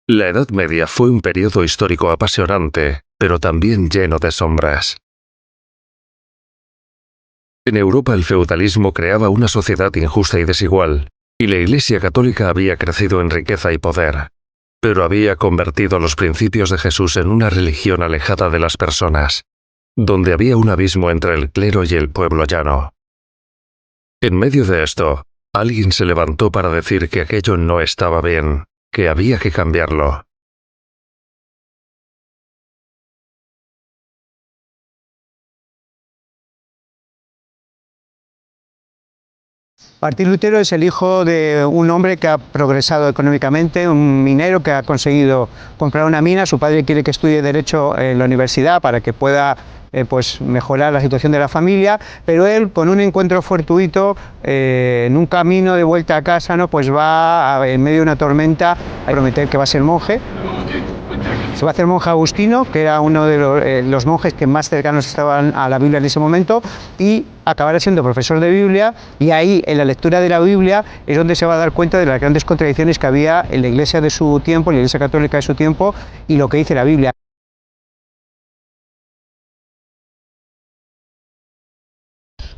La Edad Media fue un periodo histórico apasionante, pero también lleno de sombras. En Europa el feudalismo creaba una sociedad injusta y desigual, y la Iglesia católica había crecido en riqueza y poder, pero había convertido los principios de Jesús en una religión alejada de las personas, donde había un abismo entre el clero y el pueblo llano. En medio de esto, alguien se levantó para decir que aquello no estaba bien, que había que cambiarlo. Martín Lutero es el hijo de un hombre que ha progresado económicamente, un minero que ha conseguido comprar una mina. Su padre quiere que estudie Derecho en la universidad para que pueda mejorar la situación de la familia, pero él, con un encuentro fortuito, en un camino de vuelta a casa, pues va en medio de una tormenta a prometer que va a ser monje. Se va a hacer monje agustino, que era uno de los monjes que más cercanos estaban a la Biblia en ese momento, y acabará siendo profesor de Biblia, y ahí, en la lectura de la Biblia, es donde se va a dar cuenta de las grandes contradicciones que había en la Iglesia de su tiempo, en la Iglesia católica de su tiempo, y lo que dice la Biblia.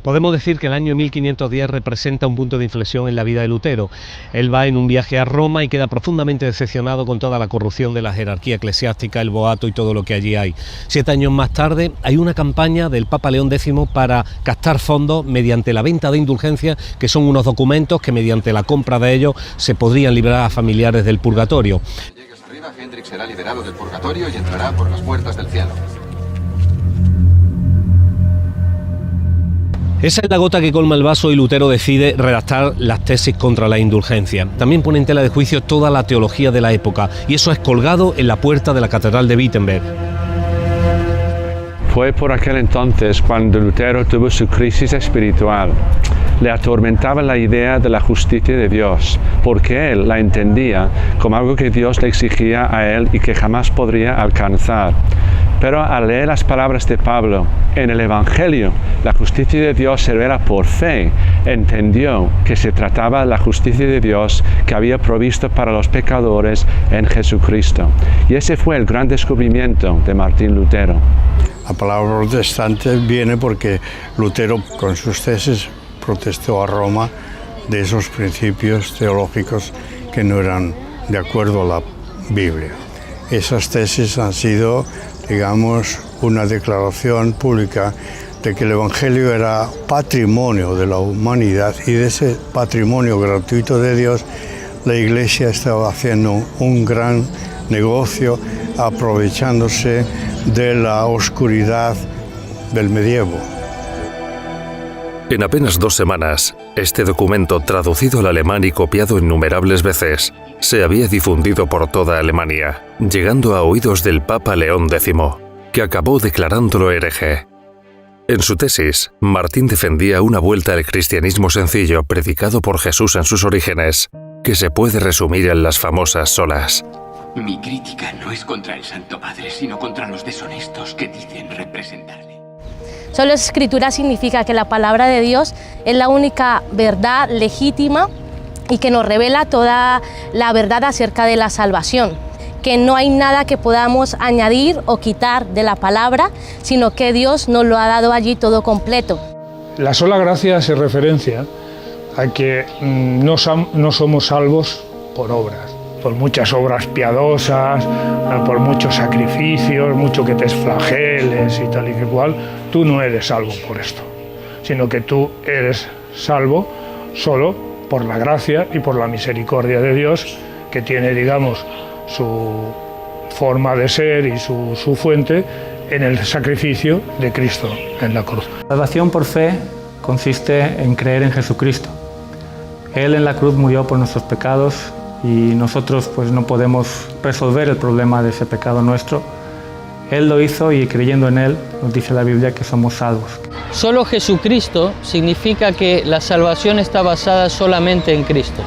Podemos decir que el año 1510 representa un punto de inflexión en la vida de Lutero. Él va en un viaje a Roma y queda profundamente decepcionado con toda la corrupción de la jerarquía eclesiástica, el boato y todo lo que allí hay. 7 años más tarde hay una campaña del Papa León X para captar fondos mediante la venta de indulgencias, que son unos documentos que mediante la compra de ellos se podrían liberar a familiares del purgatorio. Llegues arriba, Hendrik será liberado del purgatorio y entrará por las puertas del cielo. Esa es la gota que colma el vaso y Lutero decide redactar las tesis contra la indulgencia. También pone en tela de juicio toda la teología de la época, y eso es colgado en la puerta de la Catedral de Wittenberg. Fue por aquel entonces cuando Lutero tuvo su crisis espiritual. Le atormentaba la idea de la justicia de Dios, porque él la entendía como algo que Dios le exigía a él y que jamás podría alcanzar. Pero al leer las palabras de Pablo en el Evangelio, la justicia de Dios se revela por fe, entendió que se trataba de la justicia de Dios que había provisto para los pecadores en Jesucristo. Y ese fue el gran descubrimiento de Martín Lutero. La palabra protestante viene porque Lutero, con sus tesis, protestó a Roma de esos principios teológicos que no eran de acuerdo a la Biblia. Esas tesis han sido, digamos, una declaración pública de que el Evangelio era patrimonio de la humanidad, y de ese patrimonio gratuito de Dios la Iglesia estaba haciendo un gran negocio, aprovechándose de la oscuridad del medievo. En apenas 2 semanas, este documento, traducido al alemán y copiado innumerables veces, se había difundido por toda Alemania, llegando a oídos del Papa León X, que acabó declarándolo hereje. En su tesis, Martín defendía una vuelta al cristianismo sencillo predicado por Jesús en sus orígenes, que se puede resumir en las famosas solas. Mi crítica no es contra el Santo Padre, sino contra los deshonestos que dicen representarle. Sola Escritura significa que la palabra de Dios es la única verdad legítima y que nos revela toda la verdad acerca de la salvación, que no hay nada que podamos añadir o quitar de la palabra, sino que Dios nos lo ha dado allí todo completo. La sola gracia hace referencia a que no somos salvos por obras, por muchas obras piadosas, por muchos sacrificios, mucho que te flageles y tal y que cual. Tú no eres salvo por esto, sino que tú eres salvo solo por la gracia y por la misericordia de Dios, que tiene, digamos, su forma de ser y su fuente en el sacrificio de Cristo en la cruz. La salvación por fe consiste en creer en Jesucristo. Él en la cruz murió por nuestros pecados y nosotros pues no podemos resolver el problema de ese pecado nuestro. Él lo hizo y creyendo en Él nos dice la Biblia que somos salvos. Solo Jesucristo significa que la salvación está basada solamente en Cristo.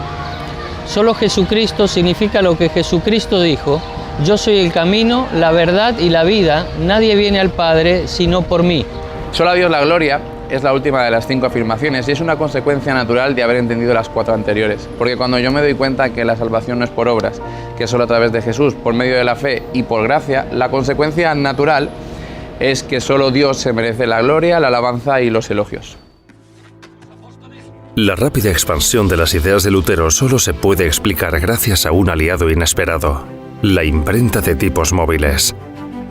Solo Jesucristo significa lo que Jesucristo dijo: yo soy el camino, la verdad y la vida, nadie viene al Padre sino por mí. Solo a Dios la gloria es la última de las 5 afirmaciones y es una consecuencia natural de haber entendido las 4 anteriores. Porque cuando yo me doy cuenta que la salvación no es por obras, que es solo a través de Jesús, por medio de la fe y por gracia, la consecuencia natural es que solo Dios se merece la gloria, la alabanza y los elogios. La rápida expansión de las ideas de Lutero solo se puede explicar gracias a un aliado inesperado: la imprenta de tipos móviles.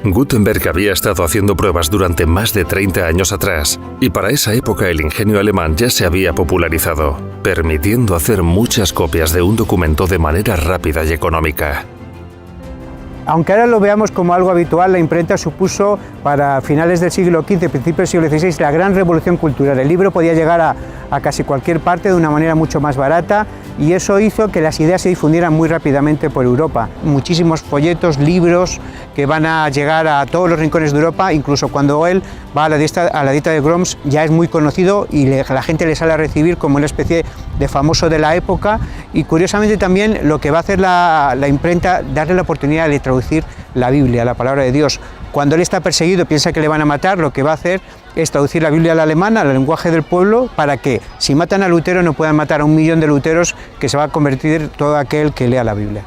Gutenberg había estado haciendo pruebas durante más de 30 años atrás, y para esa época el ingenio alemán ya se había popularizado, permitiendo hacer muchas copias de un documento de manera rápida y económica. Aunque ahora lo veamos como algo habitual, la imprenta supuso para finales del siglo XV, principios del siglo XVI, la gran revolución cultural. El libro podía llegar a casi cualquier parte de una manera mucho más barata, y eso hizo que las ideas se difundieran muy rápidamente por Europa. Muchísimos folletos, libros que van a llegar a todos los rincones de Europa, incluso cuando él va a la dieta de Worms ya es muy conocido y la gente le sale a recibir como una especie de famoso de la época. Y curiosamente también lo que va a hacer la imprenta, darle la oportunidad de traducir la Biblia, la palabra de Dios. Cuando él está perseguido, piensa que le van a matar, lo que va a hacer es traducir la Biblia al alemán, al lenguaje del pueblo, para que si matan a Lutero no puedan matar a 1 millón de luteros, que se va a convertir todo aquel que lea la Biblia.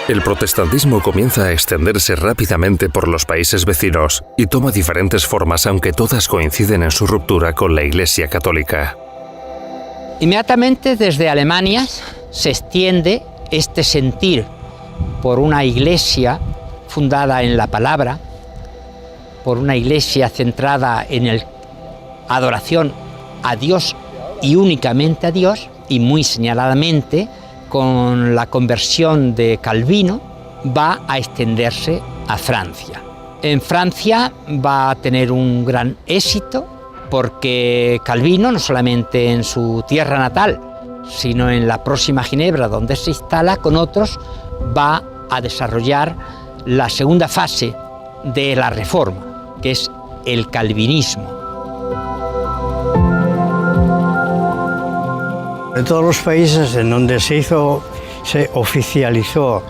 El protestantismo comienza a extenderse rápidamente por los países vecinos y toma diferentes formas, aunque todas coinciden en su ruptura con la Iglesia católica. Inmediatamente desde Alemania se extiende este sentir por una iglesia fundada en la palabra, por una iglesia centrada en la adoración a Dios y únicamente a Dios, y muy señaladamente con la conversión de Calvino va a extenderse a Francia. En Francia va a tener un gran éxito porque Calvino, no solamente en su tierra natal, sino en la próxima Ginebra, donde se instala con otros, va a desarrollar la segunda fase de la Reforma, que es el calvinismo. De todos los países en donde se oficializó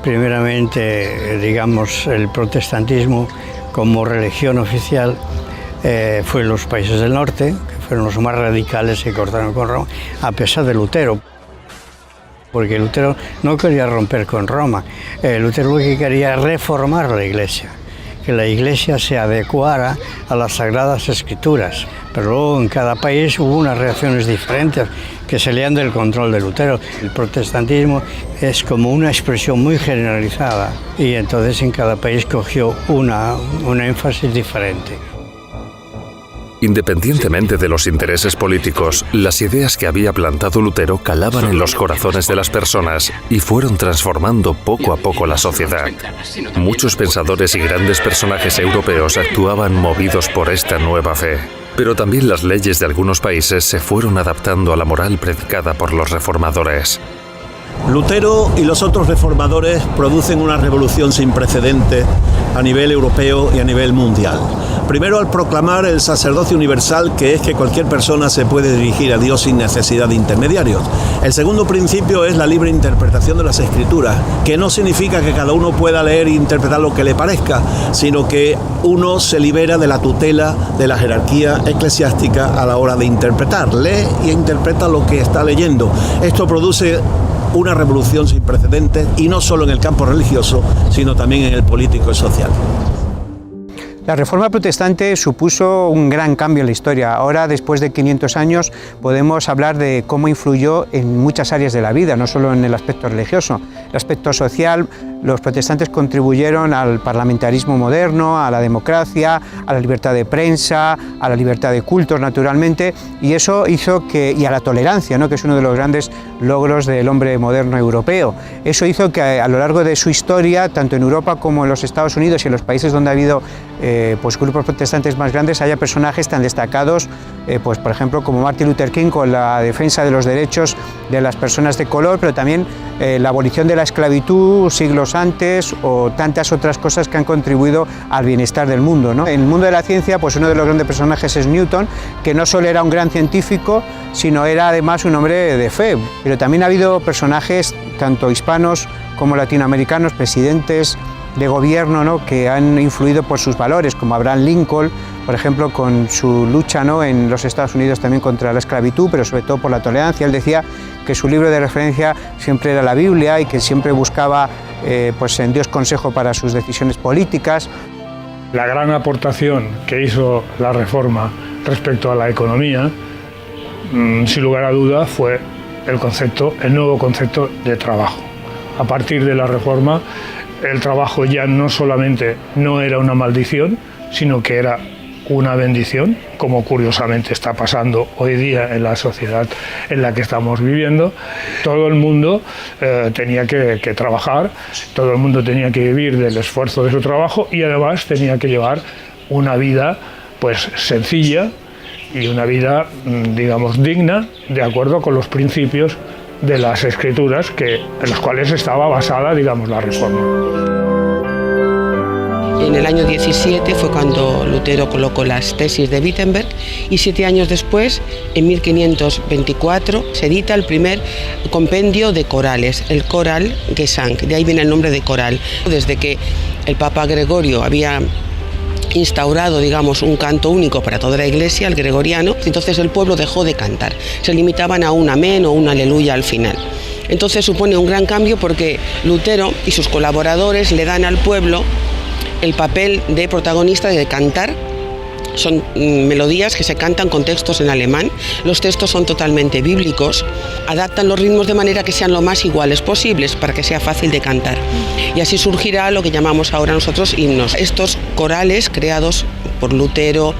primeramente, digamos, el protestantismo como religión oficial, fue en los países del norte, que fueron los más radicales y cortaron con Roma, a pesar de Lutero, porque Lutero no quería romper con Roma. Lutero lo que quería era reformar la Iglesia, que la Iglesia se adecuara a las Sagradas Escrituras, pero luego en cada país hubo unas reacciones diferentes que salían del control de Lutero. El protestantismo es como una expresión muy generalizada y entonces en cada país cogió un énfasis diferente. Independientemente de los intereses políticos, las ideas que había plantado Lutero calaban en los corazones de las personas y fueron transformando poco a poco la sociedad. Muchos pensadores y grandes personajes europeos actuaban movidos por esta nueva fe. Pero también las leyes de algunos países se fueron adaptando a la moral predicada por los reformadores. Lutero y los otros reformadores producen una revolución sin precedentes a nivel europeo y a nivel mundial. Primero, al proclamar el sacerdocio universal, que es que cualquier persona se puede dirigir a Dios sin necesidad de intermediarios. El segundo principio es la libre interpretación de las Escrituras, que no significa que cada uno pueda leer e interpretar lo que le parezca, sino que uno se libera de la tutela de la jerarquía eclesiástica a la hora de interpretar. Lee e interpreta lo que está leyendo. Esto produce una revolución sin precedentes, y no solo en el campo religioso, sino también en el político y social. La Reforma protestante supuso un gran cambio en la historia. Ahora, después de 500 años, podemos hablar de cómo influyó en muchas áreas de la vida, no solo en el aspecto religioso. El aspecto social, los protestantes contribuyeron al parlamentarismo moderno, a la democracia, a la libertad de prensa, a la libertad de cultos, naturalmente, y eso hizo que, y a la tolerancia, ¿no?, que es uno de los grandes logros del hombre moderno europeo. Eso hizo que a lo largo de su historia, tanto en Europa como en los Estados Unidos y en los países donde ha habido pues grupos protestantes más grandes, haya personajes tan destacados, pues por ejemplo como Martin Luther King, con la defensa de los derechos de las personas de color, pero también la abolición de la esclavitud siglos antes, o tantas otras cosas que han contribuido al bienestar del mundo, ¿no? En el mundo de la ciencia, pues uno de los grandes personajes es Newton, que no solo era un gran científico, sino era además un hombre de fe. Pero también ha habido personajes tanto hispanos como latinoamericanos, presidentes de gobierno, ¿no?, que han influido por sus valores, como Abraham Lincoln, por ejemplo, con su lucha, ¿no?, en los Estados Unidos también contra la esclavitud, pero sobre todo por la tolerancia. Él decía que su libro de referencia siempre era la Biblia y que siempre buscaba pues en Dios consejo para sus decisiones políticas. La gran aportación que hizo la Reforma respecto a la economía, sin lugar a dudas, fue el nuevo concepto de trabajo. A partir de la Reforma, el trabajo ya no solamente no era una maldición, sino que era una bendición, como curiosamente está pasando hoy día en la sociedad en la que estamos viviendo. Todo el mundo tenía que trabajar, todo el mundo tenía que vivir del esfuerzo de su trabajo y además tenía que llevar una vida pues sencilla y una vida, digamos, digna, de acuerdo con los principios de las escrituras en los cuales estaba basada, digamos, la Reforma. En el año 17 fue cuando Lutero colocó las tesis de Wittenberg y 7 años después, en 1524, se edita el primer compendio de corales, el Choralgesang, de ahí viene el nombre de coral. Desde que el Papa Gregorio había instaurado, digamos, un canto único para toda la Iglesia, el gregoriano, entonces el pueblo dejó de cantar, se limitaban a un amén o un aleluya al final. Entonces supone un gran cambio porque Lutero y sus colaboradores le dan al pueblo el papel de protagonista, de cantar. Son melodías que se cantan con textos en alemán, los textos son totalmente bíblicos, adaptan los ritmos de manera que sean lo más iguales posibles para que sea fácil de cantar. Y así surgirá lo que llamamos ahora nosotros himnos. Estos corales creados por Lutero,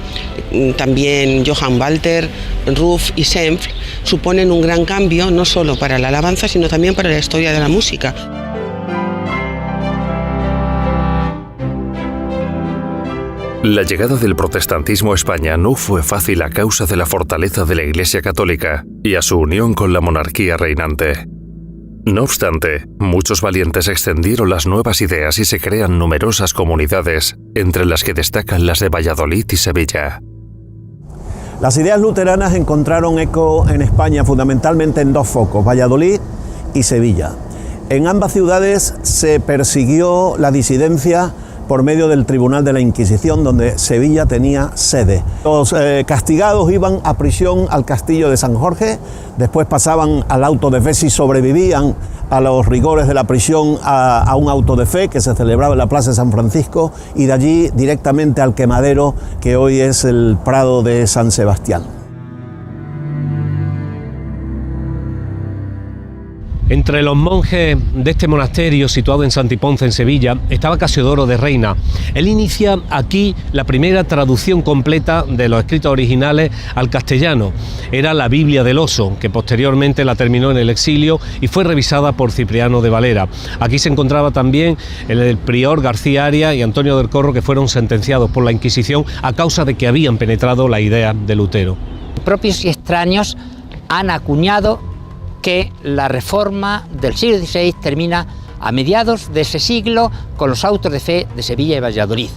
también Johann Walter, Ruf y Senfr, suponen un gran cambio no solo para la alabanza, sino también para la historia de la música. La llegada del protestantismo a España no fue fácil a causa de la fortaleza de la Iglesia Católica y a su unión con la monarquía reinante. No obstante, muchos valientes extendieron las nuevas ideas y se crean numerosas comunidades, entre las que destacan las de Valladolid y Sevilla. Las ideas luteranas encontraron eco en España fundamentalmente en dos focos, Valladolid y Sevilla. En ambas ciudades se persiguió la disidencia por medio del Tribunal de la Inquisición, donde Sevilla tenía sede. Los castigados iban a prisión al castillo de San Jorge, después pasaban al auto de fe si sobrevivían a los rigores de la prisión a un auto de fe que se celebraba en la Plaza de San Francisco y de allí directamente al quemadero que hoy es el Prado de San Sebastián. Entre los monjes de este monasterio situado en Santiponce, en Sevilla, estaba Casiodoro de Reina. Él inicia aquí la primera traducción completa de los escritos originales al castellano. Era la Biblia del Oso, que posteriormente la terminó en el exilio y fue revisada por Cipriano de Valera. Aquí se encontraba también el prior García Arias y Antonio del Corro, que fueron sentenciados por la Inquisición a causa de que habían penetrado la idea de Lutero. Propios y extraños han acuñado que la Reforma del siglo XVI termina a mediados de ese siglo con los autos de fe de Sevilla y Valladolid.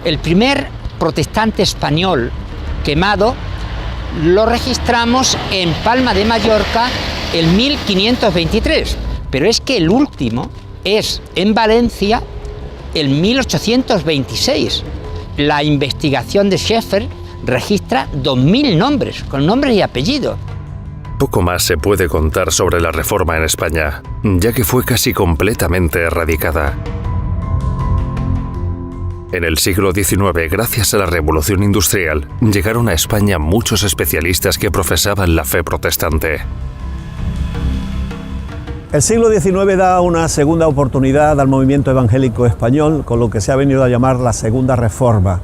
El primer protestante español quemado lo registramos en Palma de Mallorca en 1523, pero es que el último es en Valencia en 1826. La investigación de Schaeffer registra 2000 nombres, con nombres y apellidos. Poco más se puede contar sobre la Reforma en España, ya que fue casi completamente erradicada. En el siglo XIX, gracias a la Revolución Industrial, llegaron a España muchos especialistas que profesaban la fe protestante. El siglo XIX da una segunda oportunidad al movimiento evangélico español, con lo que se ha venido a llamar la Segunda Reforma.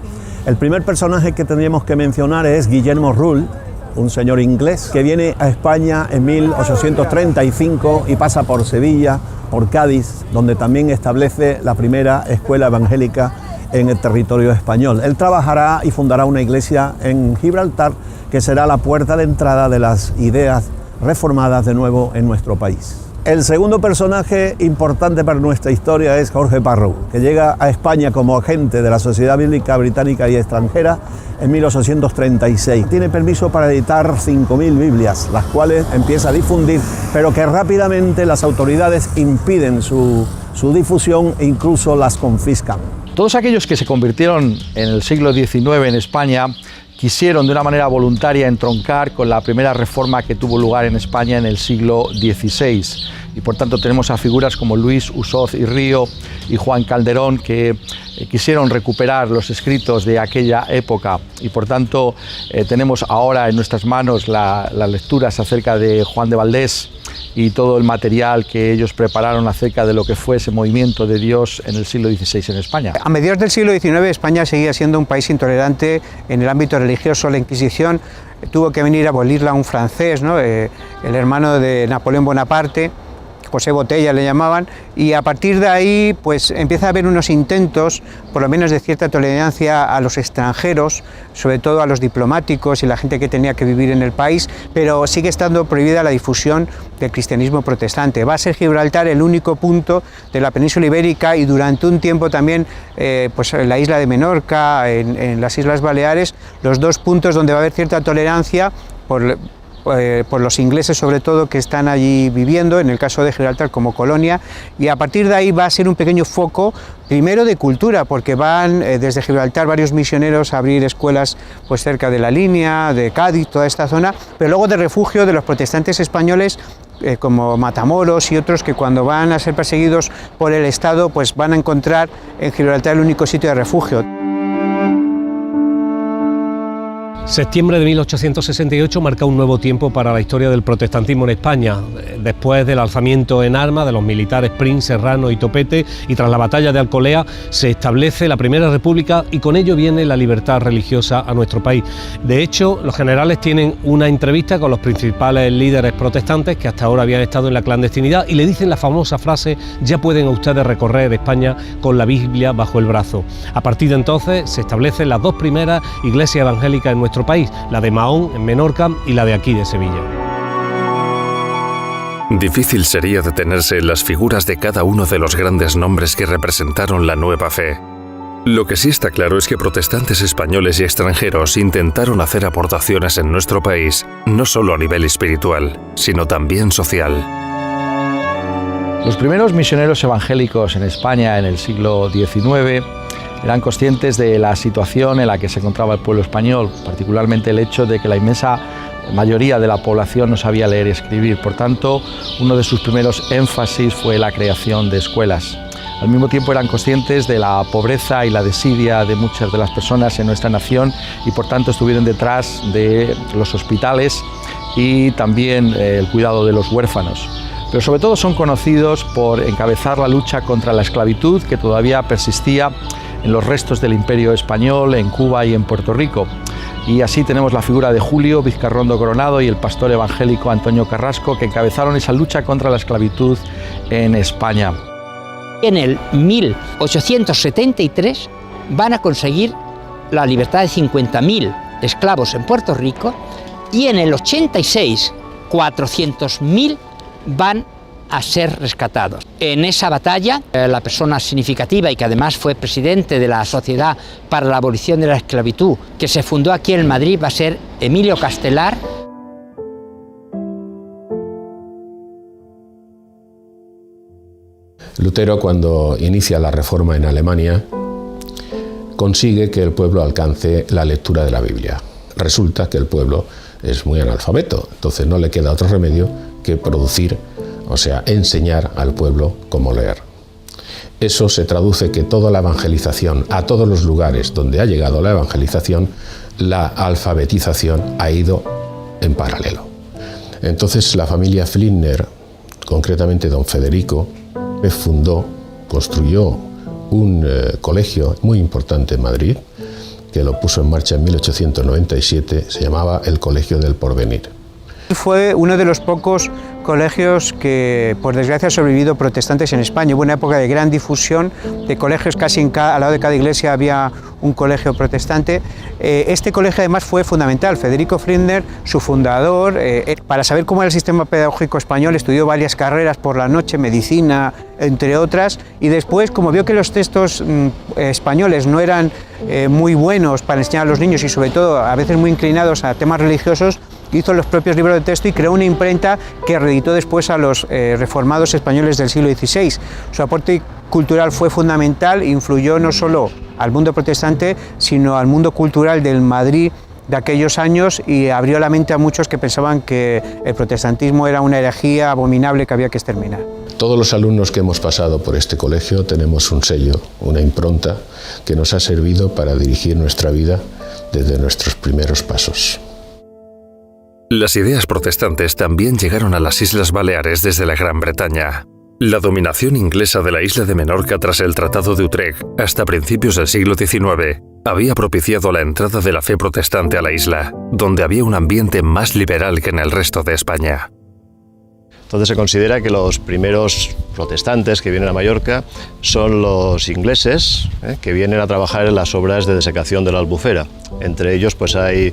El primer personaje que tendríamos que mencionar es Guillermo Rull, un señor inglés que viene a España en 1835 y pasa por Sevilla, por Cádiz, donde también establece la primera escuela evangélica en el territorio español. Él trabajará y fundará una iglesia en Gibraltar, que será la puerta de entrada de las ideas reformadas de nuevo en nuestro país. El segundo personaje importante para nuestra historia es Jorge Parrow, que llega a España como agente de la Sociedad Bíblica Británica y Extranjera en 1836. Tiene permiso para editar 5.000 Biblias, las cuales empieza a difundir, pero que rápidamente las autoridades impiden su difusión e incluso las confiscan. Todos aquellos que se convirtieron en el siglo XIX en España quisieron de una manera voluntaria entroncar con la primera reforma que tuvo lugar en España en el siglo XVI. Y por tanto tenemos a figuras como Luis Usoz y Río y Juan Calderón que quisieron recuperar los escritos de aquella época. Y por tanto tenemos ahora en nuestras manos las lecturas acerca de Juan de Valdés y todo el material que ellos prepararon acerca de lo que fue ese movimiento de Dios en el siglo XVI en España. A mediados del siglo XIX España seguía siendo un país intolerante en el ámbito religioso. La Inquisición tuvo que venir a abolirla un francés, ¿no? El hermano de Napoleón Bonaparte, José Botella le llamaban, y a partir de ahí pues empieza a haber unos intentos, por lo menos de cierta tolerancia a los extranjeros, sobre todo a los diplomáticos y la gente que tenía que vivir en el país, pero sigue estando prohibida la difusión del cristianismo protestante. Va a ser Gibraltar el único punto de la península ibérica y durante un tiempo también pues en la isla de Menorca, en las Islas Baleares, los dos puntos donde va a haber cierta tolerancia por los ingleses sobre todo que están allí viviendo, en el caso de Gibraltar como colonia, y a partir de ahí va a ser un pequeño foco primero de cultura, porque van desde Gibraltar varios misioneros a abrir escuelas pues cerca de la Línea, de Cádiz, toda esta zona, pero luego de refugio de los protestantes españoles como Matamoros y otros que cuando van a ser perseguidos por el Estado pues van a encontrar en Gibraltar el único sitio de refugio. Septiembre de 1868 marca un nuevo tiempo para la historia del protestantismo en España. Después del alzamiento en armas de los militares Prim, Serrano y Topete y tras la batalla de Alcolea se establece la Primera República y con ello viene la libertad religiosa a nuestro país. De hecho, los generales tienen una entrevista con los principales líderes protestantes que hasta ahora habían estado en la clandestinidad y le dicen la famosa frase: ya pueden ustedes recorrer España con la Biblia bajo el brazo. A partir de entonces se establecen las dos primeras iglesias evangélicas en nuestro país, la de Mahón en Menorca y la de aquí de Sevilla. Difícil sería detenerse en las figuras de cada uno de los grandes nombres que representaron la nueva fe. Lo que sí está claro es que protestantes españoles y extranjeros intentaron hacer aportaciones en nuestro país, no solo a nivel espiritual, sino también social. Los primeros misioneros evangélicos en España en el siglo XIX eran conscientes de la situación en la que se encontraba el pueblo español, particularmente el hecho de que la inmensa mayoría de la población no sabía leer y escribir. Por tanto, uno de sus primeros énfasis fue la creación de escuelas. Al mismo tiempo eran conscientes de la pobreza y la desidia de muchas de las personas en nuestra nación y por tanto estuvieron detrás de los hospitales y también el cuidado de los huérfanos. Pero sobre todo son conocidos por encabezar la lucha contra la esclavitud que todavía persistía en los restos del Imperio Español, en Cuba y en Puerto Rico. Y así tenemos la figura de Julio Vizcarrondo Coronado y el pastor evangélico Antonio Carrasco, que encabezaron esa lucha contra la esclavitud en España. En el 1873 van a conseguir la libertad de 50.000 esclavos en Puerto Rico y en el 86 400.000 van a ser rescatados. En esa batalla, la persona significativa y que además fue presidente de la Sociedad para la Abolición de la Esclavitud, que se fundó aquí en Madrid, va a ser Emilio Castelar. Lutero, cuando inicia la reforma en Alemania, consigue que el pueblo alcance la lectura de la Biblia. Resulta que el pueblo es muy analfabeto, entonces no le queda otro remedio que producir, o sea, enseñar al pueblo cómo leer. Eso se traduce que toda la evangelización, a todos los lugares donde ha llegado la evangelización, la alfabetización ha ido en paralelo. Entonces la familia Flinders, concretamente don Federico, construyó un colegio muy importante en Madrid, que lo puso en marcha en 1897, se llamaba el Colegio del Porvenir. Fue uno de los pocos colegios que, por desgracia, han sobrevivido protestantes en España. Hubo una época de gran difusión de colegios, casi al lado de cada iglesia había un colegio protestante. Este colegio además fue fundamental. Federico Flinders, su fundador, para saber cómo era el sistema pedagógico español, estudió varias carreras por la noche, medicina, entre otras, y después, como vio que los textos españoles no eran muy buenos para enseñar a los niños y sobre todo a veces muy inclinados a temas religiosos, hizo los propios libros de texto y creó una imprenta que reeditó después a los reformados españoles del siglo XVI. Su aporte cultural fue fundamental, influyó no solo al mundo protestante, sino al mundo cultural del Madrid de aquellos años y abrió la mente a muchos que pensaban que el protestantismo era una herejía abominable que había que exterminar. Todos los alumnos que hemos pasado por este colegio tenemos un sello, una impronta que nos ha servido para dirigir nuestra vida desde nuestros primeros pasos. Las ideas protestantes también llegaron a las Islas Baleares desde la Gran Bretaña. La dominación inglesa de la isla de Menorca tras el Tratado de Utrecht hasta principios del siglo XIX había propiciado la entrada de la fe protestante a la isla, donde había un ambiente más liberal que en el resto de España. Entonces se considera que los primeros protestantes que vienen a Mallorca son los ingleses, que vienen a trabajar en las obras de desecación de la Albufera. Entre ellos pues hay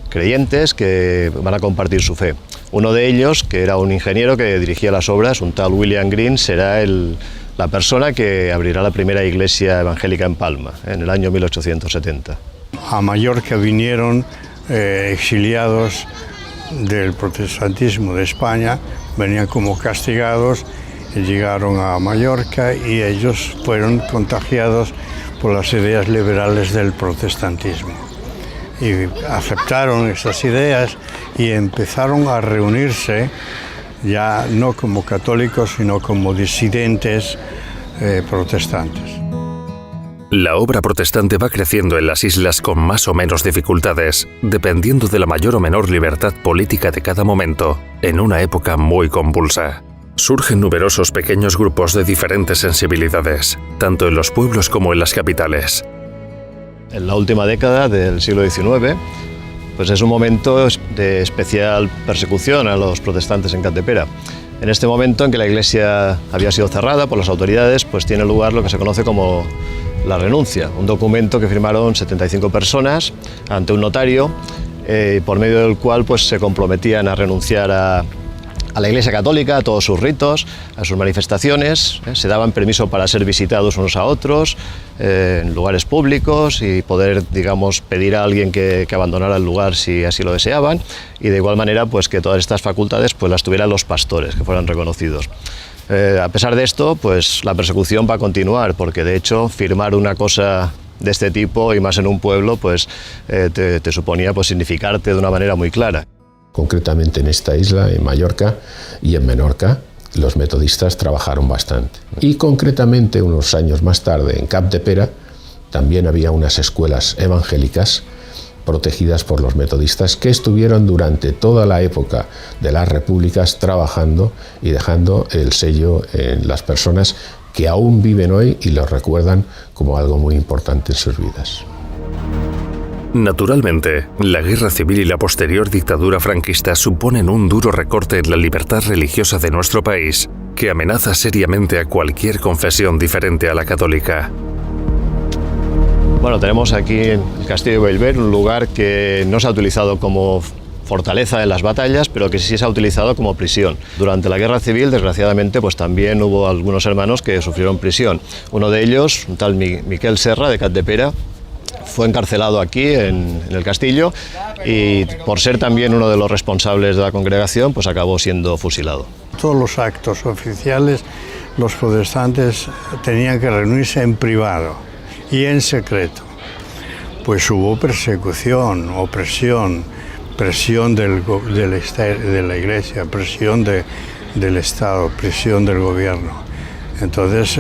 creyentes que van a compartir su fe. Uno de ellos, que era un ingeniero que dirigía las obras, un tal William Green, será la persona que abrirá la primera iglesia evangélica en Palma, en el año 1870. A Mallorca vinieron exiliados del protestantismo de España, venían como castigados y llegaron a Mallorca y ellos fueron contagiados por las ideas liberales del protestantismo. Y aceptaron esas ideas y empezaron a reunirse ya no como católicos sino como disidentes protestantes. La obra protestante va creciendo en las islas con más o menos dificultades, dependiendo de la mayor o menor libertad política de cada momento, en una época muy convulsa. Surgen numerosos pequeños grupos de diferentes sensibilidades, tanto en los pueblos como en las capitales. En la última década del siglo XIX, pues es un momento de especial persecución a los protestantes en Capdepera. En este momento en que la iglesia había sido cerrada por las autoridades, pues tiene lugar lo que se conoce como la renuncia, un documento que firmaron 75 personas ante un notario, por medio del cual pues, se comprometían a renunciar a la Iglesia Católica, a todos sus ritos, a sus manifestaciones, se daban permiso para ser visitados unos a otros en lugares públicos y poder, digamos, pedir a alguien que abandonara el lugar si así lo deseaban, y de igual manera pues que todas estas facultades pues las tuvieran los pastores, que fueran reconocidos. A pesar de esto, pues la persecución va a continuar, porque de hecho firmar una cosa de este tipo, y más en un pueblo, pues te suponía pues significarte de una manera muy clara. Concretamente en esta isla, en Mallorca y en Menorca, los metodistas trabajaron bastante. Y concretamente unos años más tarde, en Capdepera, también había unas escuelas evangélicas protegidas por los metodistas que estuvieron durante toda la época de las repúblicas trabajando y dejando el sello en las personas que aún viven hoy y lo recuerdan como algo muy importante en sus vidas. Naturalmente, la guerra civil y la posterior dictadura franquista suponen un duro recorte en la libertad religiosa de nuestro país, que amenaza seriamente a cualquier confesión diferente a la católica. Bueno, tenemos aquí el Castillo de Bellver, un lugar que no se ha utilizado como fortaleza en las batallas, pero que sí se ha utilizado como prisión. Durante la guerra civil, desgraciadamente, pues también hubo algunos hermanos que sufrieron prisión. Uno de ellos, un tal Miquel Serra, de Capdepera, fue encarcelado aquí en el castillo y por ser también uno de los responsables de la congregación, pues acabó siendo fusilado. Todos los actos oficiales, los protestantes tenían que reunirse en privado y en secreto. Pues hubo persecución, opresión, presión de la Iglesia, presión del Estado, presión del gobierno. Entonces,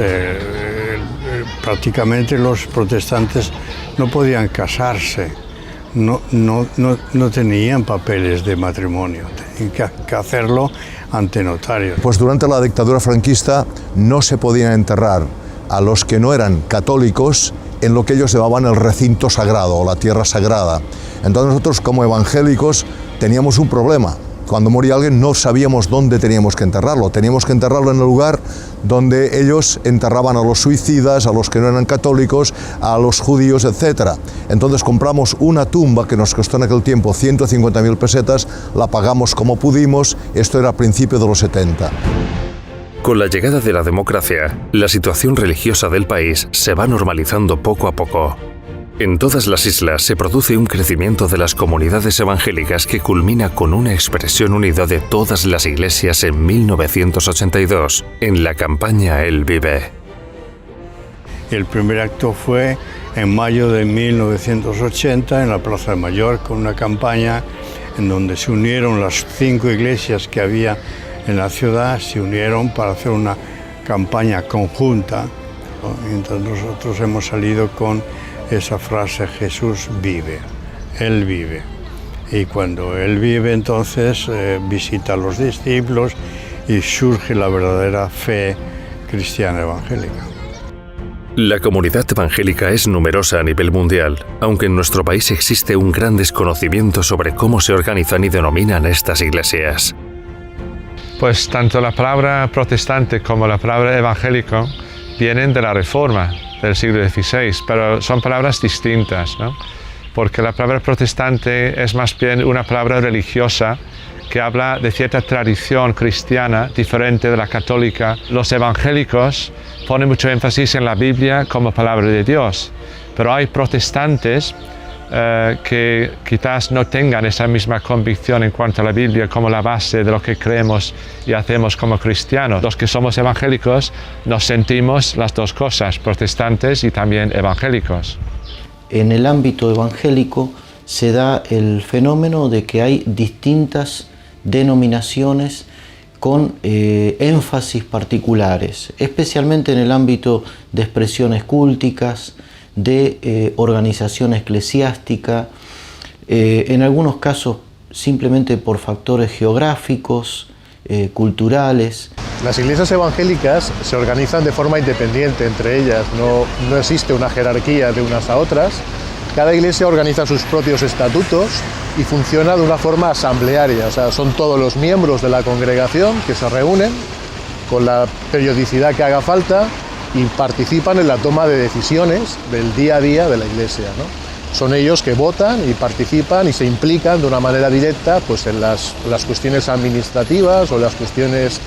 prácticamente los protestantes no podían casarse, no tenían papeles de matrimonio, tenían que hacerlo ante notario. Pues durante la dictadura franquista no se podían enterrar a los que no eran católicos en lo que ellos llamaban el recinto sagrado o la tierra sagrada. Entonces nosotros como evangélicos teníamos un problema, Cuando moría alguien no sabíamos dónde teníamos que enterrarlo. Teníamos que enterrarlo en el lugar donde ellos enterraban a los suicidas, a los que no eran católicos, a los judíos, etc. Entonces compramos una tumba que nos costó en aquel tiempo 150.000 pesetas, la pagamos como pudimos, esto era a principios de los 70. Con la llegada de la democracia, la situación religiosa del país se va normalizando poco a poco. En todas las islas se produce un crecimiento de las comunidades evangélicas que culmina con una expresión unida de todas las iglesias en 1982, en la campaña Él Vive. El primer acto fue en mayo de 1980 en la Plaza de Mayor, con una campaña en donde se unieron las 5 iglesias que había en la ciudad, se unieron para hacer una campaña conjunta, ¿no? Entonces nosotros hemos salido con esa frase: Jesús vive, Él vive. Y cuando Él vive, entonces visita a los discípulos y surge la verdadera fe cristiana evangélica. La comunidad evangélica es numerosa a nivel mundial, aunque en nuestro país existe un gran desconocimiento sobre cómo se organizan y denominan estas iglesias. Pues tanto la palabra protestante como la palabra evangélico vienen de la Reforma del siglo XVI, pero son palabras distintas, ¿no? Porque la palabra protestante es más bien una palabra religiosa que habla de cierta tradición cristiana diferente de la católica. Los evangélicos ponen mucho énfasis en la Biblia como palabra de Dios, pero hay protestantes que quizás no tengan esa misma convicción en cuanto a la Biblia como la base de lo que creemos y hacemos como cristianos. Los que somos evangélicos nos sentimos las dos cosas, protestantes y también evangélicos. En el ámbito evangélico se da el fenómeno de que hay distintas denominaciones con énfasis particulares, especialmente en el ámbito de expresiones cúlticas, de organización eclesiástica, en algunos casos simplemente por factores geográficos, culturales. Las iglesias evangélicas se organizan de forma independiente entre ellas, no existe una jerarquía de unas a otras. Cada iglesia organiza sus propios estatutos y funciona de una forma asamblearia, o sea, son todos los miembros de la congregación que se reúnen con la periodicidad que haga falta y participan en la toma de decisiones del día a día de la iglesia, ¿no? Son ellos que votan y participan y se implican de una manera directa pues, en las cuestiones administrativas o las cuestiones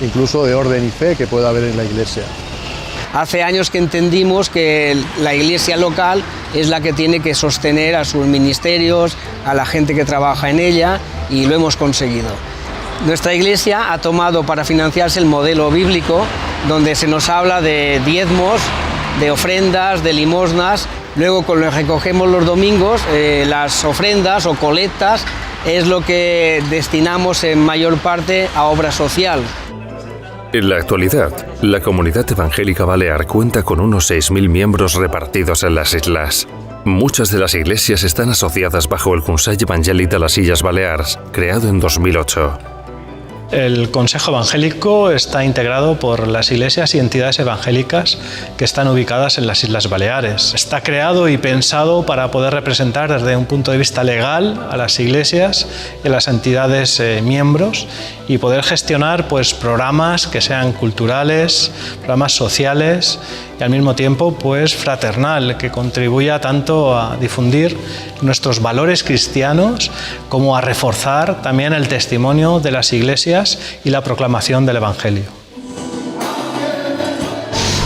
incluso de orden y fe que pueda haber en la iglesia. Hace años que entendimos que la iglesia local es la que tiene que sostener a sus ministerios, a la gente que trabaja en ella, y lo hemos conseguido. Nuestra iglesia ha tomado para financiarse el modelo bíblico, donde se nos habla de diezmos, de ofrendas, de limosnas. Luego, con lo que recogemos los domingos, las ofrendas o colectas es lo que destinamos en mayor parte a obra social. En la actualidad, la comunidad evangélica balear cuenta con unos 6.000 miembros repartidos en las islas. Muchas de las iglesias están asociadas bajo el Consell Evangèlic de las Illes Balears, creado en 2008. El Consejo Evangélico está integrado por las iglesias y entidades evangélicas que están ubicadas en las Islas Baleares. Está creado y pensado para poder representar desde un punto de vista legal a las iglesias y a las entidades miembros y poder gestionar pues, programas que sean culturales, programas sociales y al mismo tiempo pues, fraternal, que contribuya tanto a difundir nuestros valores cristianos como a reforzar también el testimonio de las iglesias y la proclamación del Evangelio.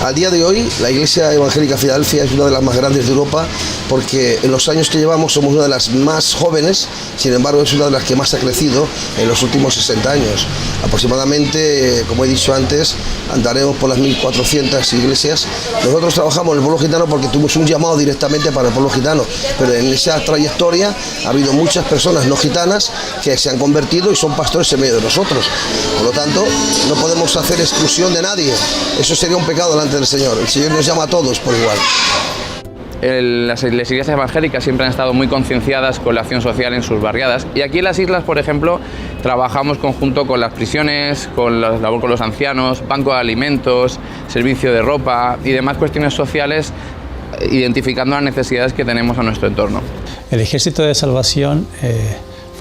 Al día de hoy, la Iglesia Evangélica Filadelfia es una de las más grandes de Europa porque en los años que llevamos somos una de las más jóvenes, sin embargo es una de las que más ha crecido en los últimos 60 años. Aproximadamente, como he dicho antes, andaremos por las 1.400 iglesias. Nosotros trabajamos en el pueblo gitano porque tuvimos un llamado directamente para el pueblo gitano, pero en esa trayectoria ha habido muchas personas no gitanas que se han convertido y son pastores en medio de nosotros. Por lo tanto, no podemos hacer exclusión de nadie. Eso sería un pecado delante del Señor. El Señor nos llama a todos por igual. Las iglesias evangélicas siempre han estado muy concienciadas con la acción social en sus barriadas, y aquí en las islas, por ejemplo, trabajamos conjunto con las prisiones, con la labor con los ancianos, banco de alimentos, servicio de ropa y demás cuestiones sociales, identificando las necesidades que tenemos a nuestro entorno. El Ejército de Salvación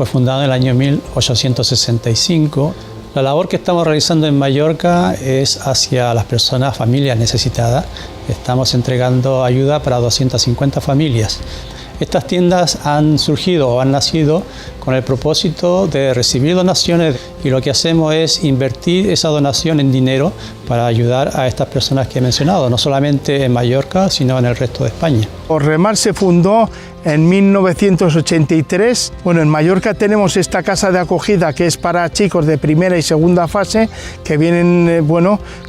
fue fundado en el año 1865. La labor que estamos realizando en Mallorca es hacia las personas, familias necesitadas. Estamos entregando ayuda para 250 familias. Estas tiendas han surgido o han nacido con el propósito de recibir donaciones y lo que hacemos es invertir esa donación en dinero para ayudar a estas personas que he mencionado, no solamente en Mallorca, sino en el resto de España. Remar se fundó en 1983. Bueno, en Mallorca tenemos esta casa de acogida que es para chicos de primera y segunda fase que vienen,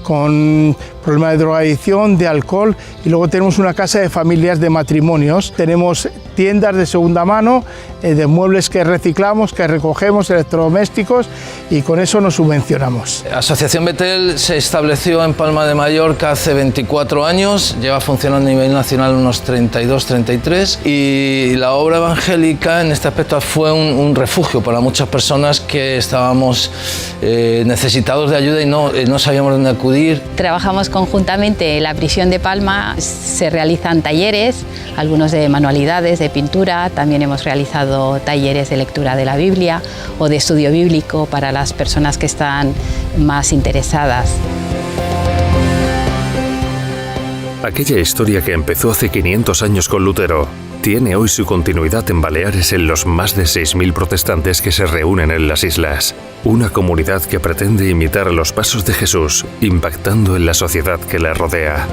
con problemas de drogadicción, de alcohol, y luego tenemos una casa de familias de matrimonios. Tenemos tiendas de segunda mano, de muebles que reciclamos, que recogemos, electrodomésticos, y con eso nos subvencionamos. Asociación Betel se estableció en Palma de Mallorca hace 24 años, lleva funcionando a nivel nacional unos 32-33, y la obra evangélica en este aspecto fue un refugio para muchas personas que estábamos necesitados de ayuda y no sabíamos dónde acudir. Trabajamos conjuntamente en la prisión de Palma, se realizan talleres, algunos de manualidades, de pintura, también hemos realizado talleres de lectura de la Biblia o de estudio bíblico para las personas que están más interesadas. Aquella historia que empezó hace 500 años con Lutero tiene hoy su continuidad en Baleares en los más de 6.000 protestantes que se reúnen en las islas. Una comunidad que pretende imitar los pasos de Jesús, impactando en la sociedad que le rodea.